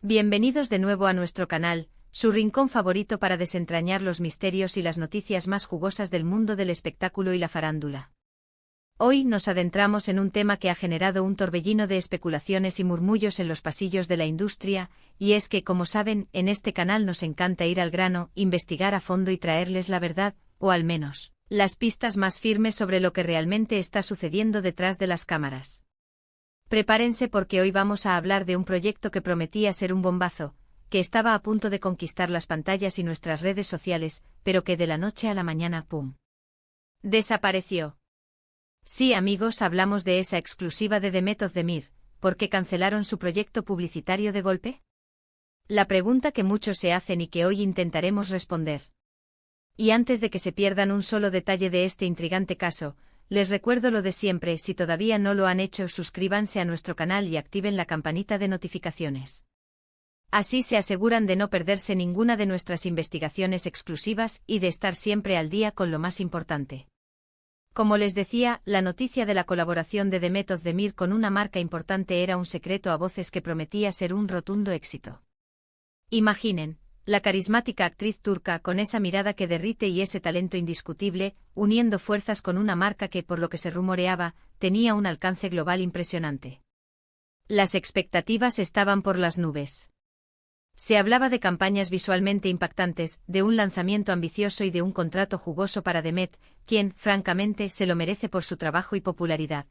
Bienvenidos de nuevo a nuestro canal, su rincón favorito para desentrañar los misterios y las noticias más jugosas del mundo del espectáculo y la farándula. Hoy nos adentramos en un tema que ha generado un torbellino de especulaciones y murmullos en los pasillos de la industria, y es que, como saben, en este canal nos encanta ir al grano, investigar a fondo y traerles la verdad, o al menos, las pistas más firmes sobre lo que realmente está sucediendo detrás de las cámaras. Prepárense porque hoy vamos a hablar de un proyecto que prometía ser un bombazo, que estaba a punto de conquistar las pantallas y nuestras redes sociales, pero que de la noche a la mañana, ¡pum!, desapareció. Sí, amigos, hablamos de esa exclusiva de Demet Özdemir. ¿Por qué cancelaron su proyecto publicitario de golpe? La pregunta que muchos se hacen y que hoy intentaremos responder. Y antes de que se pierdan un solo detalle de este intrigante caso, les recuerdo lo de siempre: si todavía no lo han hecho, suscríbanse a nuestro canal y activen la campanita de notificaciones. Así se aseguran de no perderse ninguna de nuestras investigaciones exclusivas y de estar siempre al día con lo más importante. Como les decía, la noticia de la colaboración de Demet Özdemir con una marca importante era un secreto a voces que prometía ser un rotundo éxito. Imaginen, la carismática actriz turca con esa mirada que derrite y ese talento indiscutible, uniendo fuerzas con una marca que, por lo que se rumoreaba, tenía un alcance global impresionante. Las expectativas estaban por las nubes. Se hablaba de campañas visualmente impactantes, de un lanzamiento ambicioso y de un contrato jugoso para Demet, quien, francamente, se lo merece por su trabajo y popularidad.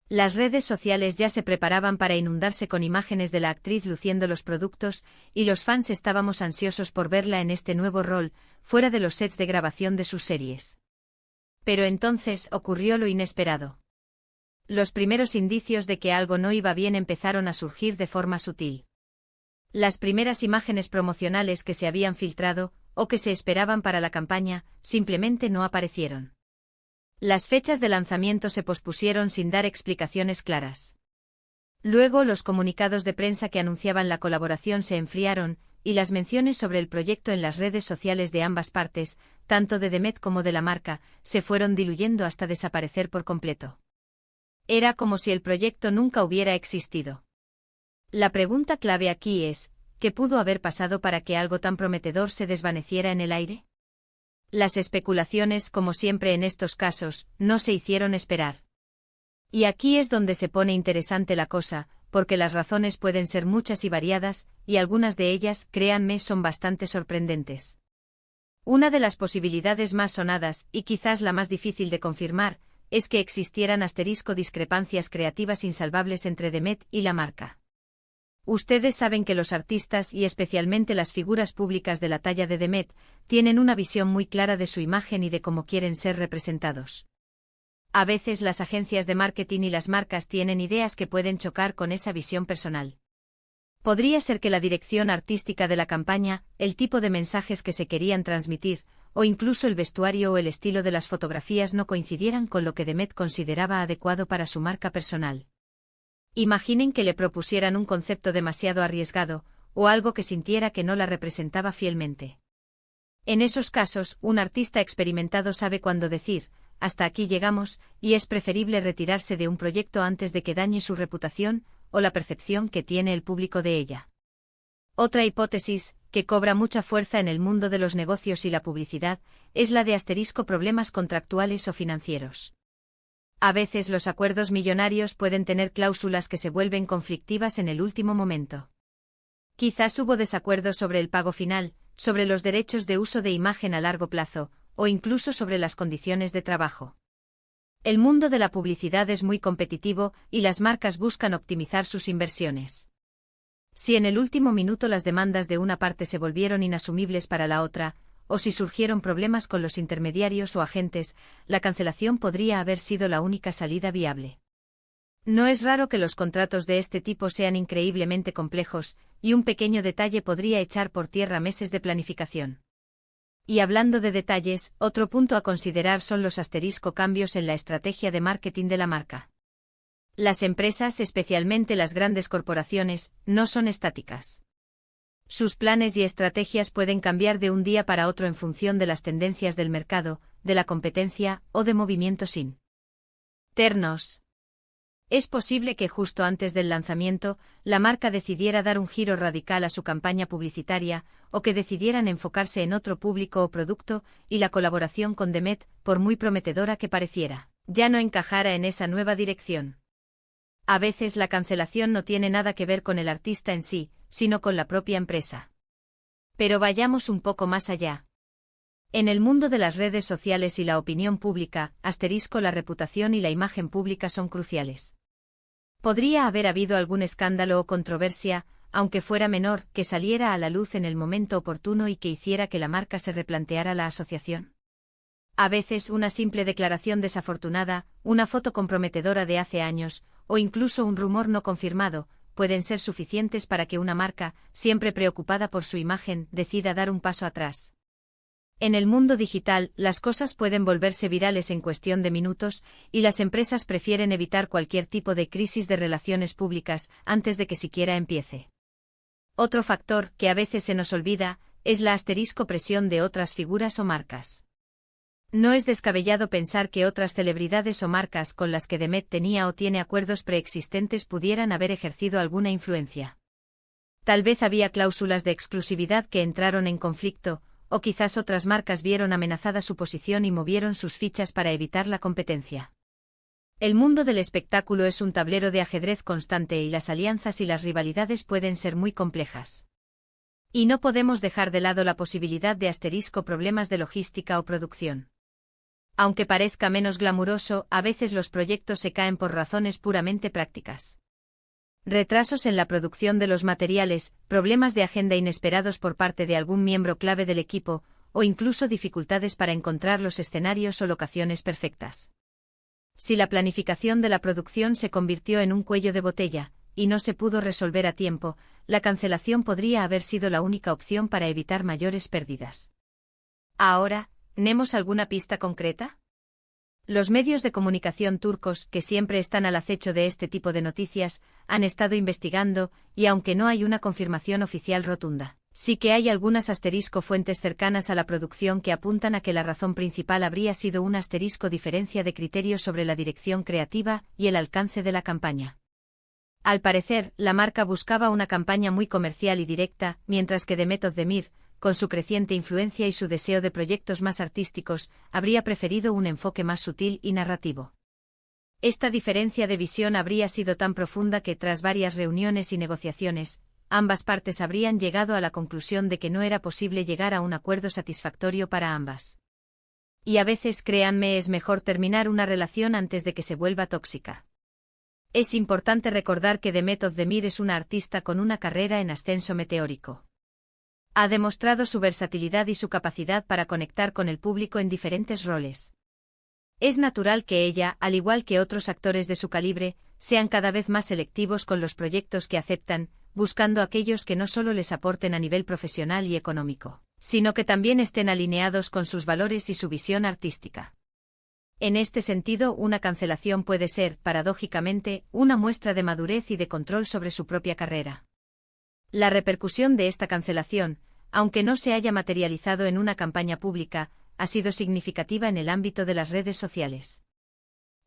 Las redes sociales ya se preparaban para inundarse con imágenes de la actriz luciendo los productos, y los fans estábamos ansiosos por verla en este nuevo rol, fuera de los sets de grabación de sus series. Pero entonces ocurrió lo inesperado. Los primeros indicios de que algo no iba bien empezaron a surgir de forma sutil. Las primeras imágenes promocionales que se habían filtrado, o que se esperaban para la campaña, simplemente no aparecieron. Las fechas de lanzamiento se pospusieron sin dar explicaciones claras. Luego los comunicados de prensa que anunciaban la colaboración se enfriaron, y las menciones sobre el proyecto en las redes sociales de ambas partes, tanto de Demet como de la marca, se fueron diluyendo hasta desaparecer por completo. Era como si el proyecto nunca hubiera existido. La pregunta clave aquí es, ¿qué pudo haber pasado para que algo tan prometedor se desvaneciera en el aire? Las especulaciones, como siempre en estos casos, no se hicieron esperar. Y aquí es donde se pone interesante la cosa, porque las razones pueden ser muchas y variadas, y algunas de ellas, créanme, son bastante sorprendentes. Una de las posibilidades más sonadas, y quizás la más difícil de confirmar, es que existieran discrepancias creativas insalvables entre Demet y la marca. Ustedes saben que los artistas y especialmente las figuras públicas de la talla de Demet tienen una visión muy clara de su imagen y de cómo quieren ser representados. A veces las agencias de marketing y las marcas tienen ideas que pueden chocar con esa visión personal. Podría ser que la dirección artística de la campaña, el tipo de mensajes que se querían transmitir, o incluso el vestuario o el estilo de las fotografías no coincidieran con lo que Demet consideraba adecuado para su marca personal. Imaginen que le propusieran un concepto demasiado arriesgado, o algo que sintiera que no la representaba fielmente. En esos casos, un artista experimentado sabe cuándo decir, hasta aquí llegamos, y es preferible retirarse de un proyecto antes de que dañe su reputación, o la percepción que tiene el público de ella. Otra hipótesis, que cobra mucha fuerza en el mundo de los negocios y la publicidad, es la de problemas contractuales o financieros. A veces los acuerdos millonarios pueden tener cláusulas que se vuelven conflictivas en el último momento. Quizás hubo desacuerdos sobre el pago final, sobre los derechos de uso de imagen a largo plazo, o incluso sobre las condiciones de trabajo. El mundo de la publicidad es muy competitivo y las marcas buscan optimizar sus inversiones. Si en el último minuto las demandas de una parte se volvieron inasumibles para la otra, o si surgieron problemas con los intermediarios o agentes, la cancelación podría haber sido la única salida viable. No es raro que los contratos de este tipo sean increíblemente complejos, y un pequeño detalle podría echar por tierra meses de planificación. Y hablando de detalles, otro punto a considerar son los cambios en la estrategia de marketing de la marca. Las empresas, especialmente las grandes corporaciones, no son estáticas. Sus planes y estrategias pueden cambiar de un día para otro en función de las tendencias del mercado, de la competencia o de movimientos internos. Es posible que justo antes del lanzamiento, la marca decidiera dar un giro radical a su campaña publicitaria, o que decidieran enfocarse en otro público o producto, y la colaboración con Demet, por muy prometedora que pareciera, ya no encajara en esa nueva dirección. A veces la cancelación no tiene nada que ver con el artista en sí, sino con la propia empresa. Pero vayamos un poco más allá. En el mundo de las redes sociales y la opinión pública, la reputación y la imagen pública son cruciales. Podría haber habido algún escándalo o controversia, aunque fuera menor, que saliera a la luz en el momento oportuno y que hiciera que la marca se replanteara la asociación. A veces una simple declaración desafortunada, una foto comprometedora de hace años, o incluso un rumor no confirmado, pueden ser suficientes para que una marca, siempre preocupada por su imagen, decida dar un paso atrás. En el mundo digital, las cosas pueden volverse virales en cuestión de minutos, y las empresas prefieren evitar cualquier tipo de crisis de relaciones públicas antes de que siquiera empiece. Otro factor, que a veces se nos olvida, es la presión de otras figuras o marcas. No es descabellado pensar que otras celebridades o marcas con las que Demet tenía o tiene acuerdos preexistentes pudieran haber ejercido alguna influencia. Tal vez había cláusulas de exclusividad que entraron en conflicto, o quizás otras marcas vieron amenazada su posición y movieron sus fichas para evitar la competencia. El mundo del espectáculo es un tablero de ajedrez constante y las alianzas y las rivalidades pueden ser muy complejas. Y no podemos dejar de lado la posibilidad de problemas de logística o producción. Aunque parezca menos glamuroso, a veces los proyectos se caen por razones puramente prácticas. Retrasos en la producción de los materiales, problemas de agenda inesperados por parte de algún miembro clave del equipo, o incluso dificultades para encontrar los escenarios o locaciones perfectas. Si la planificación de la producción se convirtió en un cuello de botella, y no se pudo resolver a tiempo, la cancelación podría haber sido la única opción para evitar mayores pérdidas. Ahora, ¿tenemos alguna pista concreta? Los medios de comunicación turcos, que siempre están al acecho de este tipo de noticias, han estado investigando, y aunque no hay una confirmación oficial rotunda, sí que hay algunas fuentes cercanas a la producción que apuntan a que la razón principal habría sido una diferencia de criterios sobre la dirección creativa y el alcance de la campaña. Al parecer, la marca buscaba una campaña muy comercial y directa, mientras que Demet Özdemir, con su creciente influencia y su deseo de proyectos más artísticos, habría preferido un enfoque más sutil y narrativo. Esta diferencia de visión habría sido tan profunda que tras varias reuniones y negociaciones, ambas partes habrían llegado a la conclusión de que no era posible llegar a un acuerdo satisfactorio para ambas. Y a veces, créanme, es mejor terminar una relación antes de que se vuelva tóxica. Es importante recordar que Demet Özdemir es una artista con una carrera en ascenso meteórico. Ha demostrado su versatilidad y su capacidad para conectar con el público en diferentes roles. Es natural que ella, al igual que otros actores de su calibre, sean cada vez más selectivos con los proyectos que aceptan, buscando aquellos que no solo les aporten a nivel profesional y económico, sino que también estén alineados con sus valores y su visión artística. En este sentido, una cancelación puede ser, paradójicamente, una muestra de madurez y de control sobre su propia carrera. La repercusión de esta cancelación, aunque no se haya materializado en una campaña pública, ha sido significativa en el ámbito de las redes sociales.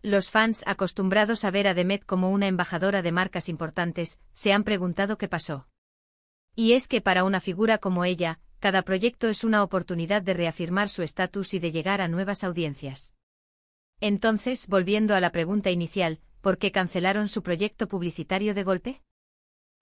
Los fans, acostumbrados a ver a Demet como una embajadora de marcas importantes, se han preguntado qué pasó. Y es que para una figura como ella, cada proyecto es una oportunidad de reafirmar su estatus y de llegar a nuevas audiencias. Entonces, volviendo a la pregunta inicial, ¿por qué cancelaron su proyecto publicitario de golpe?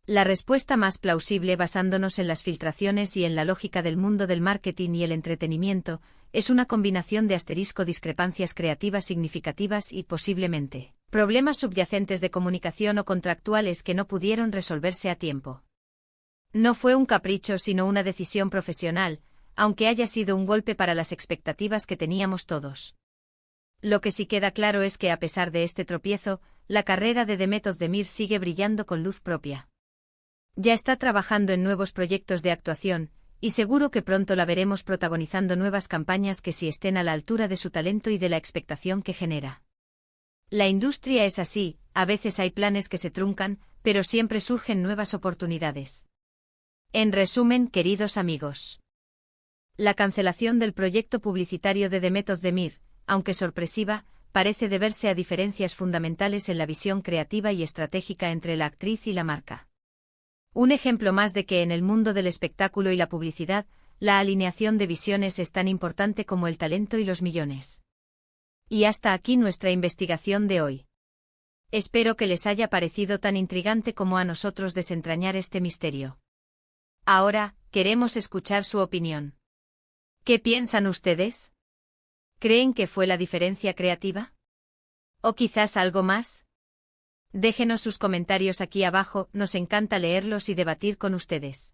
La respuesta más plausible, basándonos en las filtraciones y en la lógica del mundo del marketing y el entretenimiento, es una combinación de discrepancias creativas significativas y, posiblemente, problemas subyacentes de comunicación o contractuales que no pudieron resolverse a tiempo. No fue un capricho sino una decisión profesional, aunque haya sido un golpe para las expectativas que teníamos todos. Lo que sí queda claro es que a pesar de este tropiezo, la carrera de Demet Özdemir sigue brillando con luz propia. Ya está trabajando en nuevos proyectos de actuación, y seguro que pronto la veremos protagonizando nuevas campañas que sí estén a la altura de su talento y de la expectación que genera. La industria es así, a veces hay planes que se truncan, pero siempre surgen nuevas oportunidades. En resumen, queridos amigos, la cancelación del proyecto publicitario de Demet Özdemir, aunque sorpresiva, parece deberse a diferencias fundamentales en la visión creativa y estratégica entre la actriz y la marca. Un ejemplo más de que en el mundo del espectáculo y la publicidad, la alineación de visiones es tan importante como el talento y los millones. Y hasta aquí nuestra investigación de hoy. Espero que les haya parecido tan intrigante como a nosotros desentrañar este misterio. Ahora, queremos escuchar su opinión. ¿Qué piensan ustedes? ¿Creen que fue la diferencia creativa? ¿O quizás algo más? Déjenos sus comentarios aquí abajo, nos encanta leerlos y debatir con ustedes.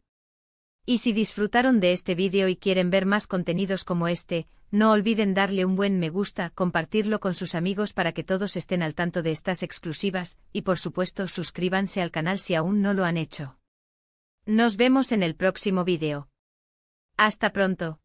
Y si disfrutaron de este vídeo y quieren ver más contenidos como este, no olviden darle un buen me gusta, compartirlo con sus amigos para que todos estén al tanto de estas exclusivas, y por supuesto suscríbanse al canal si aún no lo han hecho. Nos vemos en el próximo vídeo. Hasta pronto.